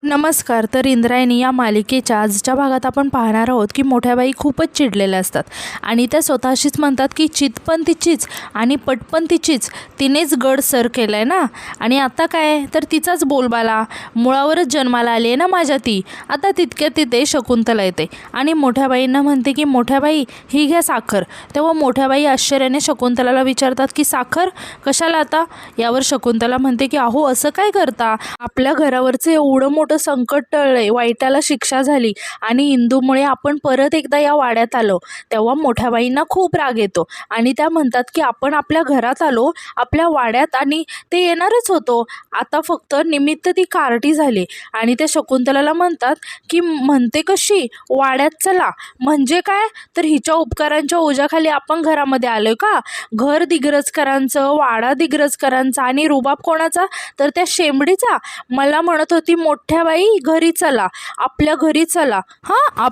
नमस्कार. तर इंद्रायणी या मालिकेच्या आजच्या भागात आपण पाहणार आहोत की मोठ्या बाई खूपच चिडलेल्या असतात आणि त्या स्वतःशीच म्हणतात की चित पण तिचीच आणि पट पण तिचीच, तिनेच गड सर केलाय ना. आणि आता काय तर तिचाच बोलबाला, मुळावरच जन्माला आली आहे ना माझ्या ती. आता तितक्या तिथे शकुंतला येते आणि मोठ्या बाईंना म्हणते की मोठ्या बाई ही घ्या साखर. तेव्हा मोठ्या बाई आश्चर्याने शकुंतलाला विचारतात की साखर कशाला आता. यावर शकुंतला म्हणते की अहो असं काय करता, आपल्या घरावरचं एवढं मोठं संकट टळलंय, वाईटाला शिक्षा झाली आणि इंदूमुळे आपण परत एकदा या वाड्यात आलो. तेव्हा मोठ्या बाईंना खूप राग येतो आणि त्या म्हणतात की आपण आपल्या घरात आलो, आपल्या वाड्यात, आणि ते येणारच होतो, आता फक्त निमित्त ती कार्टी झाली. आणि त्या शकुंतलाला म्हणतात की म्हणते कशी वाड्यात चला, म्हणजे काय तर हिच्या उपकारांच्या ओझ्याखाली आपण घरामध्ये आलोय का. घर दिग्रजकरांचं, वाडा दिग्रजकरांचा आणि रुबाब कोणाचा तर त्या शेंबडीचा. मला म्हणत होती मोठ्या बाई घरी चला, आपल्या घरी चला. हां,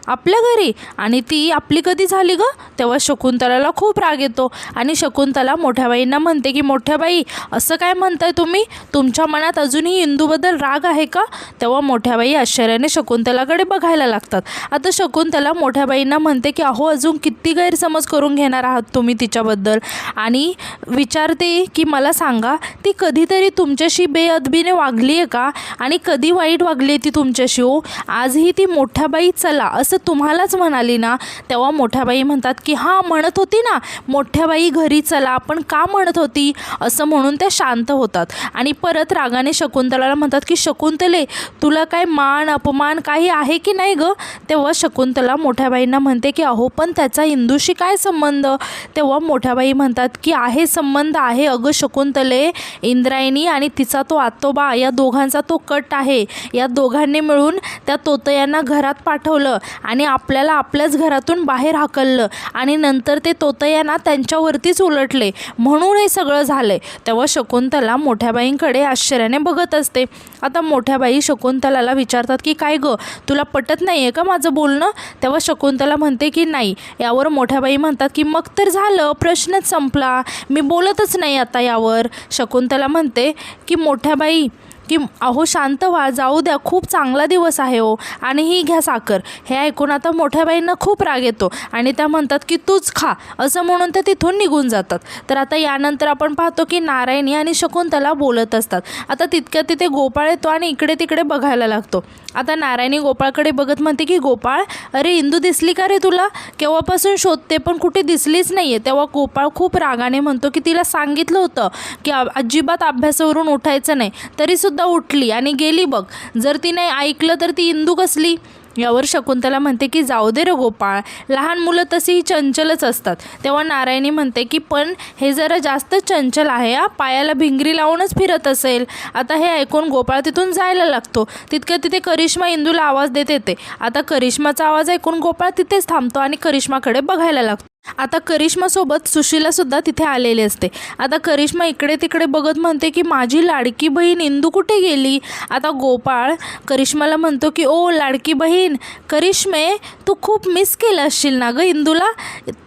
आपल्या घरी, आणि ती आपली कधी झाली ग. तेव्हा शकुंतलाला खूप राग येतो आणि शकुंतला मोठ्या बाईंना म्हणते की मोठ्या बाई असं काय म्हणताय तुम्ही, तुमच्या मनात अजूनही इंदूबद्दल राग आहे का. तेव्हा मोठ्या बाई आश्चर्याने शकुंतलाकडे बघायला लागतात. आता शकुंतला मोठ्या बाईंना म्हणते की अहो अजून किती गैरसमज करून घेणार आहात तुम्ही तिच्याबद्दल, आणि विचारते की मला सांगा ती कधीतरी तुमच्याशी बेअदबीने वागली आहे का, आणि कधी वाईट वागली ती तुमच्याशी हो. आजही ती मोठ्या बाई चला असं तुम्हालाच म्हणाली ना. तेव्हा मोठ्या बाई म्हणतात की हां म्हणत होती ना मोठ्या बाई घरी चला, पण का म्हणत होती असं म्हणून त्या शांत होतात आणि परत रागाने शकुंतलाला म्हणतात की शकुंतले तुला काय मान अपमान काही आहे की नाही ग. तेव्हा शकुंतला मोठ्या बाईंना म्हणते की अहो पण त्याचा इंदूशी काय संबंध. तेव्हा मोठ्या बाई म्हणतात की आहे संबंध आहे अगं शकुंतले, इंद्रायणी आणि तिचा तो आतोबा या दोघांचा तो कट आहे. या दोघांनी मिळून त्या तोतयांना घरात पाठवलं आणि आपल्याला आपल्याच घरातून बाहेर हाकललं आणि नंतर ते तोतयांना त्यांच्यावरतीच उलटले, म्हणून हे सगळं झालंय. तेव्हा शकुंतला मोठ्या बाईंकडे आश्चर्याने बघत असते. आता मोठ्या बाई शकुंतलाला विचारतात की काय ग तुला पटत नाही आहे का माझं बोलणं. तेव्हा शकुंतला म्हणते की नाही. यावर मोठ्या बाई म्हणतात की मग तर झालं, प्रश्नच संपला, मी बोलतच नाही आता यावर. शकुंतला म्हणते की मोठ्या बाई की अहो शांत व्हा, जाऊ द्या, खूप चांगला दिवस आहे हो, आणि ही घ्या साखर. हे ऐकून आता मोठ्या बाईंना खूप राग येतो आणि त्या म्हणतात की तूच खा असं म्हणून ते तिथून निघून जातात. तर आता यानंतर आपण पाहतो की नारायणी आणि शकुंतला बोलत असतात. आता तितक्यात तिथे गोपाळ येतो आणि इकडे तिकडे बघायला लागतो. आता नारायणी गोपाळकडे बघत म्हणते की गोपाळ अरे इंदू दिसली का रे तुला, केव्हापासून शोधते पण कुठे दिसलीच नाही आहे. तेव्हा गोपाळ खूप रागाने म्हणतो की तिला सांगितलं होतं की अजिबात अभ्यासावरून उठायचं नाही, तरीसुद्धा उठली आणि गेली बघ. जर तिने ऐकलं तर ती इंदू कसली. यावर शकुंतला म्हणते की जाऊ दे रे गोपाळ, लहान मुलं तशीही चंचलच असतात. तेव्हा नारायणी म्हणते की पण हे जरा जास्त चंचल आहे, पायाला भिंगरी लावूनच फिरत असेल. आता हे ऐकून गोपाळ तिथून जायला लागतो. तितक्या तिथे करिश्मा इंदूला आवाज देत येते. आता करिश्माचा आवाज ऐकून गोपाळ तिथेच थांबतो आणि करिश्माकडे बघायला लागतो. आता करिश्मासोबत सुशीलासुद्धा तिथे आलेली असते. आता करिश्मा इकडे तिकडे बघत म्हणते की माझी लाडकी बहीण इंदू कुठे गेली. आता गोपाळ करिश्माला म्हणतो की ओ लाडकी बहीण करिश्मे, तू खूप मिस केलं असशील ना गं इंदूला,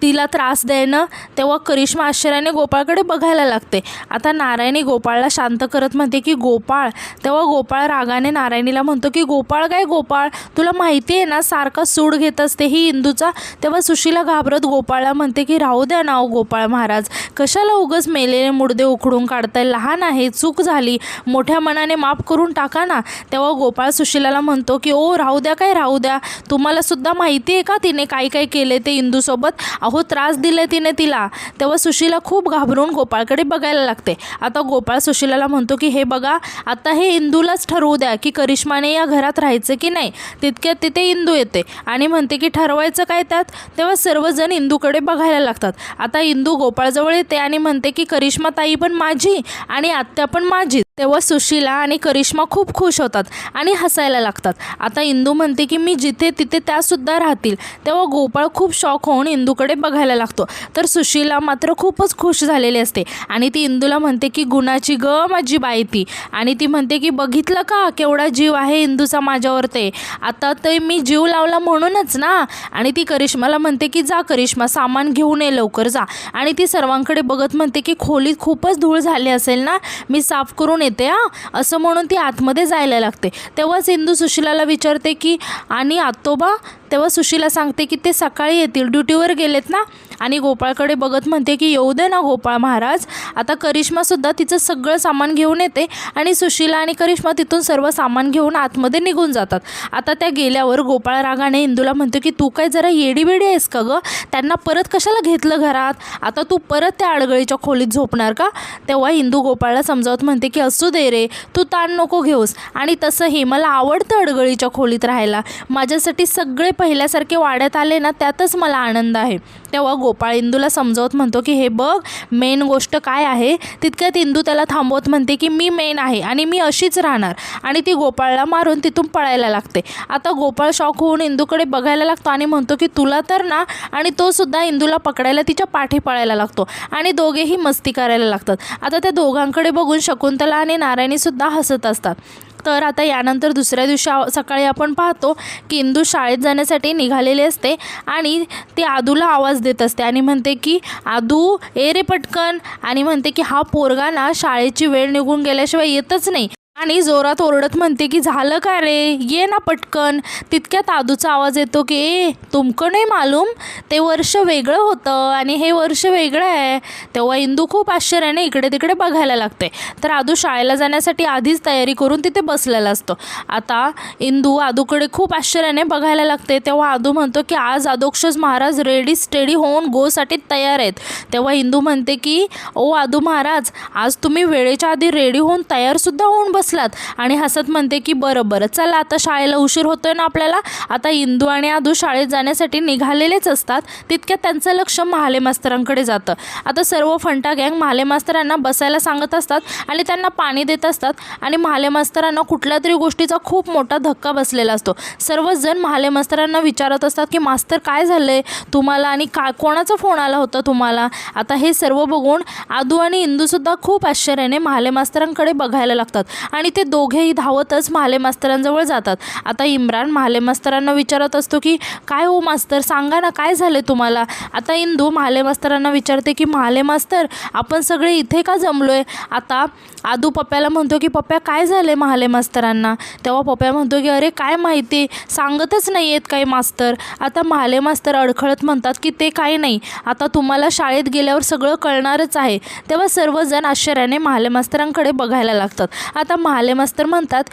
तिला त्रास द्यायनं. तेव्हा करिश्मा आश्चर्याने गोपाळकडे बघायला लागते. आता नारायणी गोपाळला शांत करत म्हणते की गोपाळ. तेव्हा गोपाळ रागाने नारायणीला म्हणतो की गोपाळ काय गोपाळ, तुला माहिती आहे ना सारखा सूड घेत असते ही इंदूचा. तेव्हा सुशीला घाबरत गोपाळला म्हणते की राहू द्या ना गोपाळ महाराज, कशाला उगच मेलेले मुडदे उखडून काढताय, लहान आहे, चूक झाली, मोठ्या मनाने माफ करून टाका ना. तेव्हा गोपाळ सुशीलाला म्हणतो की ओ राहू द्या काय राहू द्या, तुम्हाला सुद्धा माहिती आहे का तिने काय काय केले ते इंदूसोबत, अहो त्रास दिले तिने तिला. तेव्हा सुशीला खूप घाबरून गोपाळकडे बघायला लागते. आता गोपाळ सुशीलाला म्हणतो की हे बघा आता हे इंदूलाच ठरवू द्या की करिश्माने या घरात राहायचं की नाही. तितक्यात तिथे इंदू येते आणि म्हणते की ठरवायचं काय त्यात. तेव्हा सर्वजण इंदूकडे बघायला लागतात. आता इंदू गोपाळजवळ येते आणि म्हणते की करिश्मा ताई पण माझी आणि आत्या पण माझी. तेव्हा सुशीला आणि करिश्मा खूप खुश होतात आणि हसायला लागतात. आता इंदू म्हणते की मी जिथे तिथे त्यासुद्धा राहतील. तेव्हा गोपाळ खूप शॉक होऊन इंदूकडे बघायला लागतो. तर सुशीला मात्र खूपच खुश झालेली असते आणि ती इंदूला म्हणते की गुणाची ग माझी बाई ती, आणि ती म्हणते की बघितलं का केवढा जीव आहे इंदूचा माझ्यावर, ते आता ते मी जीव लावला म्हणूनच ना. आणि ती करिश्माला म्हणते की जा करिश्मा सामान घेऊन ये लवकर जा. आणि ती सर्वांकडे बघत म्हणते की खोलीत खूपच धूळ झाली असेल ना, मी साफ करून घेऊन येते असं म्हणून ती आतमध्ये जायला लागते. तेव्हाच इंदू सुशिलाला विचारते की आणि आतोबा. तेव्हा सुशिला सांगते की ते सकाळी येतील, ड्युटीवर गेलेत ना. आणि गोपाळकडे बघत म्हणते की येऊ दे ना गोपाळ महाराज. आता करिश्मासुद्धा तिचं सगळं सामान घेऊन येते आणि सुशिला आणि करिश्मा तिथून सर्व सामान घेऊन आतमध्ये निघून जातात. आता त्या गेल्यावर गोपाळ रागाने इंदूला म्हणतो की तू काय जरा येडीबेडी आहेस का गं? त्यांना परत कशाला घेतलं घरात? आता तू परत त्या अडगळीच्या खोलीत झोपणार का? तेव्हा इंदू गोपाळला समजावत म्हणते की असू दे रे, तू ताण नको घेऊस. आणि तसंही मला आवडतं अडगळीच्या खोलीत राहायला. माझ्यासाठी सगळे पहिल्यासारखे वाड्यात आले ना, त्यातच मला आनंद आहे. तेव्हा गोपाळ इंदूला समजावत म्हणतो की हे बघ, मेन गोष्ट काय आहे. तितक्यात इंदू त्याला थांबवत म्हणते की मी मेन आहे आणि मी अशीच राहणार. आणि ती गोपाळला मारून तिथून पळायला लागते. आता गोपाळ शॉक होऊन इंदूकडे बघायला लागतो आणि म्हणतो की तुला तर ना. आणि तो सुद्धा इंदूला पकडायला तिच्या पाठी पळायला लागतो आणि दोघेही मस्ती करायला लागतात. आता त्या दोघांकडे बघून शकुंतला आणि नारायणीसुद्धा हसत असतात. तर आता यानंतर दुसऱ्या दिवशी सकाळी आपण पाहतो की इंदू शाळेत जाण्यासाठी निघालेली असते आणि ती आदूला आवाज देत असते आणि म्हणते की आदू ये रे पटकन. आणि म्हणते की हा पोरगा ना शाळेची वेळ निघून गेल्याशिवाय येतच नाही. आणि जोरात ओरडत म्हणते की झालं का रे, ये ना पटकन. तितक्यात आदूचा आवाज येतो की ए तुमको नाही मालूम, ते वर्ष वेगळं होतं आणि हे वर्ष वेगळं आहे. तेव्हा इंदू खूप आश्चर्याने इकडे तिकडे बघायला लागते. तर आदू शाळेला जाण्यासाठी आधीच तयारी करून तिथे बसलेला असतो. आता इंदू आदूकडे खूप आश्चर्याने बघायला लागते. तेव्हा आदू म्हणतो की आज अधोक्षज महाराज रेडी स्टेडी होऊन गोसाठी तयार आहेत. तेव्हा इंदू म्हणते की ओ आदू महाराज, आज तुम्ही वेळेच्या आधी रेडी होऊन तयारसुद्धा होऊन बसलात. आणि हसत म्हणते की बरं बरं चला, आता शाळेला उशीर होतोय ना आपल्याला. आता इंदू आणि आदू शाळेत जाण्यासाठी निघालेलेच असतात. तितक्यात त्यांचं लक्ष महाले मास्तरांकडे जातं. आता सर्व फंटा गँग महाले मास्तरांना बसायला सांगत असतात आणि त्यांना पाणी देत असतात. आणि महाले मास्तरांना कुठल्या तरी गोष्टीचा खूप मोठा धक्का बसलेला असतो. सर्वच जण महाले मास्तरांना विचारत असतात की मास्तर काय झालंय तुम्हाला आणि कोणाचा फोन आला होता तुम्हाला. आता हे सर्व बघून आदू आणि इंदूसुद्धा खूप आश्चर्याने महाले मास्तरांकडे बघायला लागतात आणि ते दोघेही धावतच महाले मास्तरांजवळ जातात. आता इम्रान महाले मास्तरांना विचारत असतो की काय हो मास्तर, सांगा ना काय झाले तुम्हाला. आता इंदू महाले मास्तरांना विचारते की महाले मास्तर, आपण सगळे इथे का जमलोय. आता आदू पप्प्याला म्हणतो की पप्प्या काय झाले महाले मास्तरांना. तेव्हा पप्प्या म्हणतो की अरे काय माहिती, सांगतच नाही आहेत काही मास्तर. आता महाले मास्तर अडखळत म्हणतात की ते काही नाही, आता तुम्हाला शाळेत गेल्यावर सगळं कळणारच आहे. तेव्हा सर्वजण आश्चर्याने महाले मास्तरांकडे बघायला लागतात. आता महाले मास्तर म्हणतात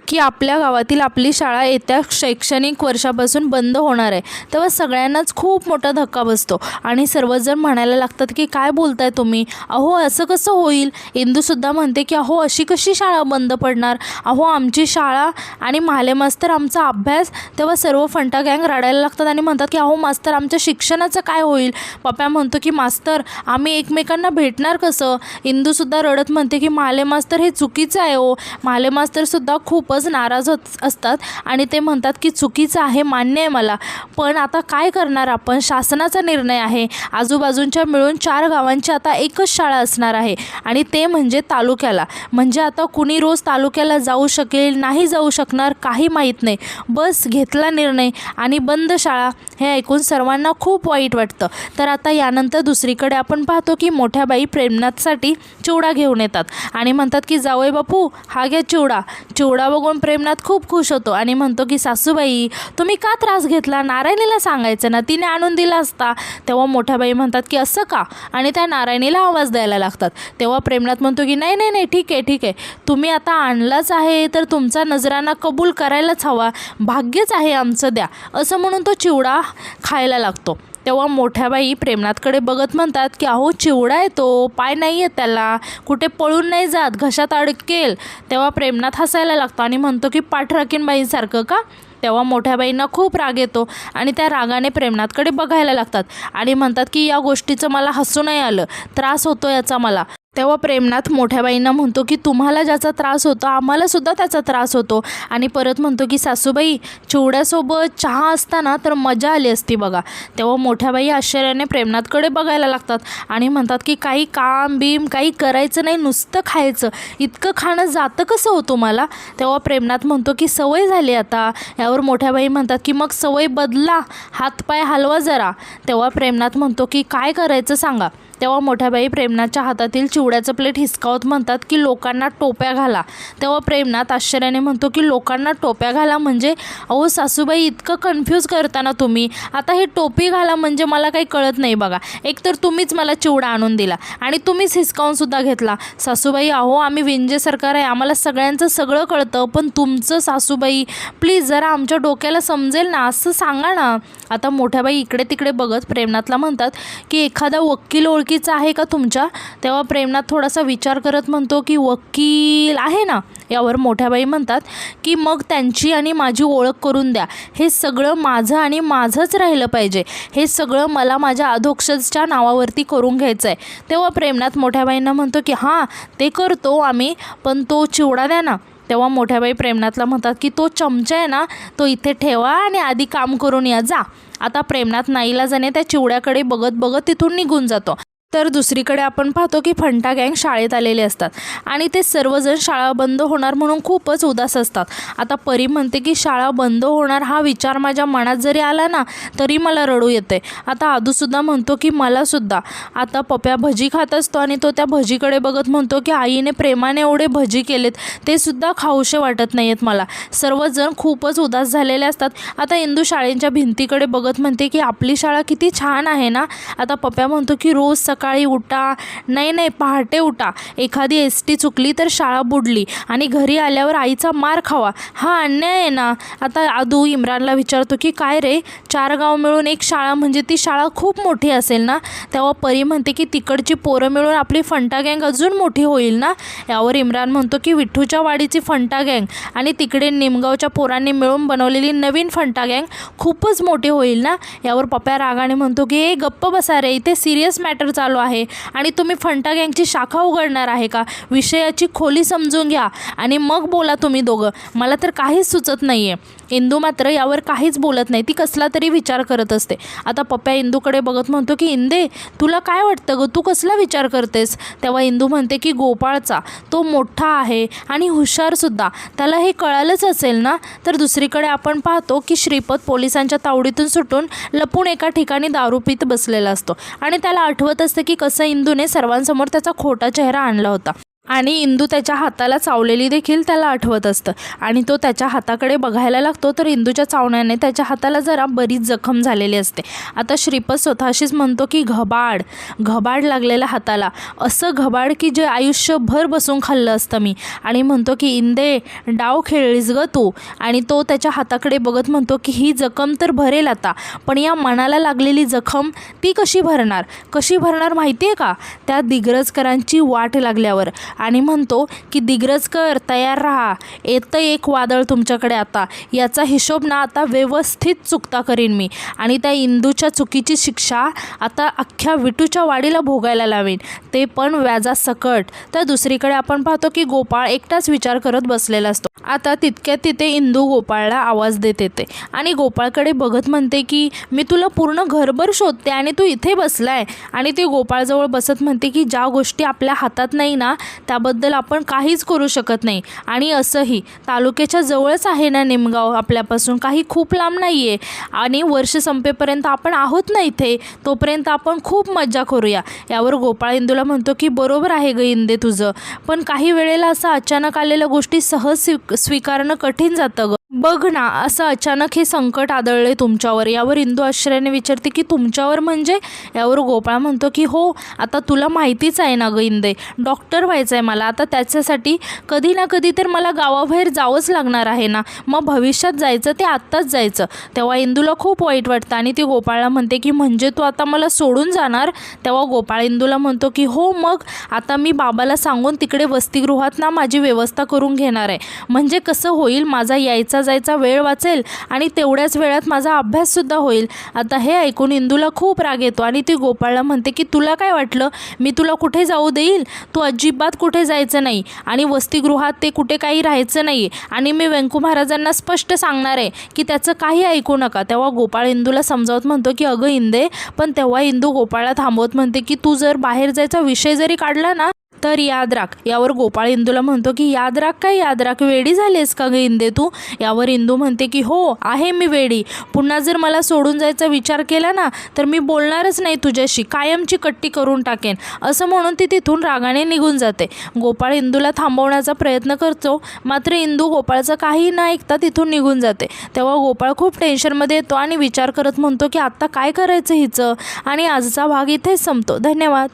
की आपल्या गावातील आपली शाळा येत्या शैक्षणिक वर्षापासून बंद होणार आहे. तेव्हा सगळ्यांनाच खूप मोठा धक्का बसतो आणि सर्वजण म्हणायला लागतात की काय बोलताय तुम्ही, अहो असं कसं होईल. इंदूसुद्धा म्हणते की अहो अशी कशी शाळा बंद पडणार, अहो आमची शाळा आणि महाले मास्तर आमचा अभ्यास. तेव्हा सर्व फंटा गँग रडायला लागतात आणि म्हणतात की अहो मास्तर आमच्या शिक्षणाचं काय होईल. पप्प्या म्हणतो की मास्तर आम्ही एकमेकांना भेटणार कसं. इंदूसुद्धा रडत म्हणते की महाले मास्तर हे चुकीचं आहे हो. महाले मास्तरसुद्धा खूपच नाराज होत असतात आणि ते म्हणतात की चुकीचं आहे, मान्य आहे मला, पण आता काय करणार आपण, शासनाचा निर्णय आहे. आजूबाजूंच्या मिळून 4 गावांची आता एकच शाळा असणार आहे आणि ते म्हणजे तालुक्याला. म्हणजे आता कुणी रोज तालुक्याला जाऊ शकेल नाही जाऊ शकणार काही माहीत नाही. बस घेतला निर्णय आणि बंद शाळा. हे ऐकून सर्वांना खूप वाईट वाटतं. तर आता यानंतर दुसरीकडे आपण पाहतो की मोठ्या बाई प्रेमनाथसाठी चिवडा घेऊन येतात आणि म्हणतात की जावई बापू हा घ्या चिवडा. चिवडा बघून प्रेमनाथ खूप खुश होतो आणि म्हणतो की सासूबाई तुम्ही का त्रास घेतला, नारायणीला सांगायचं ना, तिने आणून दिला असता. तेव्हा मोठ्या बाई म्हणतात की असं का, आणि त्या नारायणीला आवाज द्यायला लागतात. तेव्हा प्रेमनाथ म्हणतो की नाही नाही नाही ठीक आहे, तुम्ही आता आणलाच आहे तर तुमचा नजराना कबूल करायलाच हवा, भाग्यच आहे आमचं, द्या. असं म्हणून तो चिवडा खायला लागतो. तेव्हा मोठ्या बाई प्रेमनाथकडे बघत म्हणतात की अहो चिवडा आहे तो, पाय नाही आहे त्याला, कुठे पळून नाही जात, घशात अडकेल. तेव्हा प्रेमनाथ हसायला लागतो आणि म्हणतो की पाठराखीन बाईंसारखं का. तेव्हा मोठ्या बाईंना खूप राग येतो आणि त्या रागाने प्रेमनाथकडे बघायला लागतात आणि म्हणतात की या गोष्टीचं मला हसू नाही आलं, त्रास होतो याचा मला. तेव्हा प्रेमनाथ मोठ्या बाईंना म्हणतो की तुम्हाला ज्याचा त्रास होतो आम्हालासुद्धा त्याचा त्रास होतो. आणि परत म्हणतो की सासूबाई चिवड्यासोबत चहा असताना तर मजा आली असती बघा. तेव्हा मोठ्या बाई आश्चर्याने प्रेमनाथकडे बघायला लागतात आणि म्हणतात की काही काम बीम काही करायचं नाही, नुसतं खायचं, इतकं खाणं जातं कसं हो तुम्हाला. तेव्हा प्रेमनाथ म्हणतो की सवय झाली आता. यावर मोठ्या बाई म्हणतात की मग सवय बदला, हातपाय हलवा जरा. तेव्हा प्रेमनाथ म्हणतो की काय करायचं सांगा. तेव्हा मोठ्या बाई प्रेमनाथच्या हातातील चिवड्याचं प्लेट हिसकावत म्हणतात की लोकांना टोप्या घाला. तेव्हा प्रेमनाथ आश्चर्याने म्हणतो की लोकांना टोप्या घाला म्हणजे? अहो सासूबाई, इतकं कन्फ्यूज करता ना तुम्ही. आता हे टोपी घाला म्हणजे मला काही कळत नाही बघा. एकतर तुम्हीच मला चिवडा आणून दिला आणि तुम्हीच हिसकावूनसुद्धा घेतला. सासूबाई अहो, आम्ही विंजे सरकार आहे, आम्हाला सगळ्यांचं सगळं कळतं, पण तुमचं सासूबाई प्लीज जरा आमच्या डोक्याला समजेल ना, असं सांगा ना. आता मोठ्या बाई इकडे तिकडे बघत प्रेमनाथला म्हणतात की एखादा वकील ओळखीचा आहे का तुमच्या? तेव्हा प्रेमनाथ थोडासा विचार करत म्हणतो की वकील आहे ना. यावर मोठ्याबाई म्हणतात की मग त्यांची आणि माझी ओळख करून द्या. हे सगळं माझं आणि माझंच राहिलं पाहिजे. हे सगळं मला माझ्या अधोक्षजच्या नावावरती करून घ्यायचं आहे. तेव्हा प्रेमनाथ मोठ्याबाईंना म्हणतो की हां, ते करतो आम्ही, पण तो चिवडा द्या ना. तेव्हा मोठ्याबाई प्रेमनाथला म्हणतात की तो चमचा आहे ना, तो इथे ठेवा आणि आधी काम करून या, जा. आता प्रेमनाथ नाईलाजाने त्या चिवड्याकडे बघत बघत तिथून निघून जातो. तर दुसरीकडे आपण पाहतो की फंटा गँग शाळेत आलेले असतात आणि ते सर्वजण शाळा बंद होणार म्हणून खूपच उदास असतात. आता परी म्हणते की शाळा बंद होणार हा विचार माझ्या मनात जरी आला ना तरी मला रडू येते. आता आदूसुद्धा म्हणतो की मलासुद्धा. आता पप्या भजी खात असतो आणि तो त्या भजीकडे बघत म्हणतो की आईने प्रेमाने एवढे भजी केलेत, ते सुद्धा खाऊशे वाटत नाही आहेत मला. सर्वजण खूपच उदास झालेले असतात. आता इंदू शाळेच्या भिंतीकडे बघत म्हणते की आपली शाळा किती छान आहे ना. आता पप्या म्हणतो की रोज सकाळी उठा, नाही पहाटे उठा, एखादी एसटी चुकली तर शाळा बुडली आणि घरी आल्यावर आईचा मार खावा, हा अन्याय आहे ना. आता आदू इम्रानला विचारतो की काय रे, 4 गाव मिळून एक शाळा म्हणजे ती शाळा खूप मोठी असेल ना. तेव्हा परी म्हणते की तिकडची पोरं मिळून आपली फंटा गँग अजून मोठी होईल ना. यावर इम्रान म्हणतो की विठ्ठूच्या वाडीची फंटा गँग आणि तिकडे निमगावच्या पोरांनी मिळून बनवलेली नवीन फंटा गँग खूपच मोठी होईल ना. यावर पप्या रागाने म्हणतो की ए गप्प बसा रे, इथे सिरियस मॅटर चालू आहे आणि तुम्ही फंटा गँगची शाखा उघडणार आहे का? विषयाची खोली समजून घ्या आणि मग बोला तुम्ही दोघं. मला तर काहीच सुचत नाही आहे. इंदू मात्र यावर काहीच बोलत नाही, ती कसला तरी विचार करत असते. आता पप्या इंदूकडे बघत म्हणतो की इंदे, तुला काय वाटतं गं, तू कसला विचार करतेस? तेव्हा इंदू म्हणते की गोपाळचा, तो मोठा आहे आणि हुशारसुद्धा, त्याला हे कळालंच असेल ना. तर दुसरीकडे आपण पाहतो की श्रीपत पोलिसांच्या तावडीतून सुटून लपून एका ठिकाणी दारू पीत बसलेला असतो आणि त्याला आठवत असतं की कसं इंदूने सर्वांसमोर त्याचा खोटा चेहरा आणला होता आणि इंदू त्याच्या हाताला चावलेली देखील त्याला आठवत असतं आणि तो त्याच्या हाताकडे बघायला लागतो तर इंदूच्या चावण्याने त्याच्या हाताला जरा बरीच जखम झालेली असते. आता श्रीपत स्वतःशीच म्हणतो की घबाड लागलेल्या हाताला, असं घबाड की जे आयुष्यभर बसून खाल्लं असतं मी. आणि म्हणतो की इंदे, डाव खेळलीस गं तू. आणि तो त्याच्या हाताकडे बघत म्हणतो की ही जखम तर भरेल आता, पण या मनाला लागलेली जखम ती कशी भरणार माहिती आहे का? त्या दिग्रजकरांची वाट लागल्यावर. आणि म्हणतो की दिग्रजकर तयार राहा, येतं एक वादळ तुमच्याकडे आता. याचा हिशोब ना आता व्यवस्थित चुकता करीन मी आणि त्या इंदूच्या चुकीची शिक्षा आता अख्ख्या विटूच्या वाडीला भोगायला लावेन, ते पण व्याजासकट. तर दुसरीकडे आपण पाहतो की गोपाळ एकटाच विचार करत बसलेला असतो. आता तितक्यात तिथे इंदू गोपाळला आवाज देत येते आणि गोपाळकडे बघत म्हणते की मी तुला पूर्ण घरभर शोधते आणि तू इथे बसलाय. आणि ती गोपाळजवळ बसत म्हणते की ज्या गोष्टी आपल्या हातात नाही ना त्याबद्दल आपण काहीच करू शकत नाही. आणि असंही तालुक्याच्या जवळच आहे ना निमगाव, आपल्यापासून काही खूप लांब नाही आहे आणि वर्ष संपेपर्यंत आपण आहोत ना इथे, तोपर्यंत आपण खूप मज्जा करूया. यावर गोपाळ इंदूला म्हणतो की बरोबर आहे ग इंदे तुझं, पण काही वेळेला असं अचानक आलेल्या गोष्टी सहज स्वीकारणं कठीण जातं ग. बघ ना, असं अचानक हे संकट आदळले तुमच्यावर. यावर इंदू आश्चर्याने विचारते की तुमच्यावर म्हणजे? यावर गोपाळ म्हणतो की हो, आता तुला माहितीच आहे ना ग इंदे, डॉक्टर व्हायचं आहे मला. आता त्याच्यासाठी कधी ना कधी तर मला गावाबाहेर जावंच लागणार आहे ना, मग भविष्यात जायचं ते आत्ताच जायचं. तेव्हा इंदूला खूप वाईट वाटतं आणि ती गोपाळला म्हणते की म्हणजे तू आता मला सोडून जाणार? तेव्हा गोपाळ इंदूला म्हणतो की हो, मग आता मी बाबाला सांगून तिकडे वसतिगृहात ना माझी व्यवस्था करून घेणार आहे. म्हणजे कसं होईल, माझा यायचा जायचा वेळ वाचेल आणि तेवढ्याच वेळात माझा अभ्याससुद्धा होईल. आता हे ऐकून इंदूला खूप राग येतो आणि ती गोपाळला म्हणते की तुला काय वाटलं मी तुला कुठे जाऊ देईल? तू अजिबात कुठे जायचं नाही आणि वसतिगृहात ते कुठे काही राहायचं नाही आणि मी व्यंकू महाराजांना स्पष्ट सांगणार आहे की त्याचं काही ऐकू नका. तेव्हा गोपाळ इंदूला समजावत म्हणतो की अगं इंदे, पण तेव्हा इंदू गोपाळला थांबवत म्हणते की तू जर बाहेर जायचा विषय जरी काढला ना तर याद राख. यावर गोपाळ इंदूला म्हणतो की याद राख काय याद राख, वेडी झालीस का ग इंदे तू? यावर इंदू म्हणते की हो आहे मी वेडी. पुन्हा जर मला सोडून जायचा विचार केला ना तर मी बोलणारच नाही तुझ्याशी, कायमची कट्टी करून टाकेन. असं म्हणून ती तिथून रागाने निघून जाते. गोपाळ इंदूला थांबवण्याचा प्रयत्न करतो, मात्र इंदू गोपाळचं काही न ऐकता तिथून निघून जाते. तेव्हा गोपाळ खूप टेन्शनमध्ये येतो आणि विचार करत म्हणतो की आत्ता काय करायचं हिचं. आणि आजचा भाग इथेच संपतो. धन्यवाद.